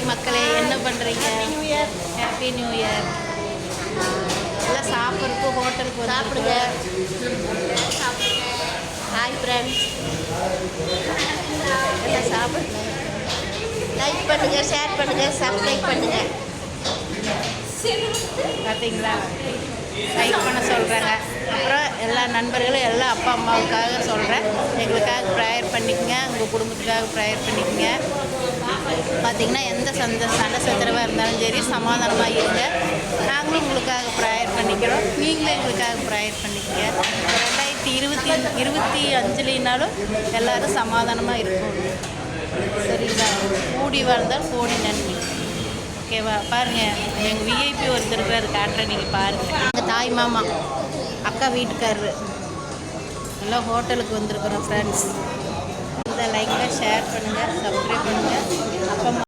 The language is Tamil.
மக்களே, என்ன பண்ணுறீங்க? Happy new year. எல்லாம் சாப்பிட்றதுக்கு ஹோட்டலுக்கு சாப்பிடுங்க. ஹாய் ஃப்ரெண்ட்ஸ், எல்லாம் சாப்பிடுங்க. லைக் பண்ணுங்கள், ஷேர் பண்ணுங்கள், சப்ஸ்கிரைப் பண்ணுங்கள். பார்த்தீங்களா, லைக் பண்ண சொல்கிறாங்க. அப்புறம் எல்லா நண்பர்களும் எல்லா அப்பா அம்மாவுக்காக சொல்கிறேன், எங்களுக்காக ப்ரேயர் பண்ணிக்கங்க, உங்கள் குடும்பத்துக்காக ப்ரேயர் பண்ணிக்கங்க. பார்த்திங்கன்னா எந்த சண்டை சச்சரவாக இருந்தாலும் சரி சமாதானமாக இருங்க. நாங்களும் உங்களுக்காக ப்ரேயர் பண்ணிக்கிறோம், நீங்களும் எங்களுக்காக ப்ரேயர் பண்ணிக்கங்க. 2025லினாலும் எல்லோரும் சமாதானமாக இருக்கணும். சரிங்களா? கூடி வாழ்ந்தால் கோடி நன்றி. ஓகேவா? பாருங்கள், எங்கள் விஐபி ஒருத்தர் இருக்கிறார், காட்டுறேன், நீங்கள் பாருங்கள். எங்கள் தாய் மாமா அக்கா வீட்டுக்காரரு எல்லாம் ஹோட்டலுக்கு வந்திருக்குறோம் ஃப்ரெண்ட்ஸ். இந்த லைக்கில் ஷேர் பண்ணுங்கள், சப்ஸ்கிரைப் பண்ணுங்கள். அப்பா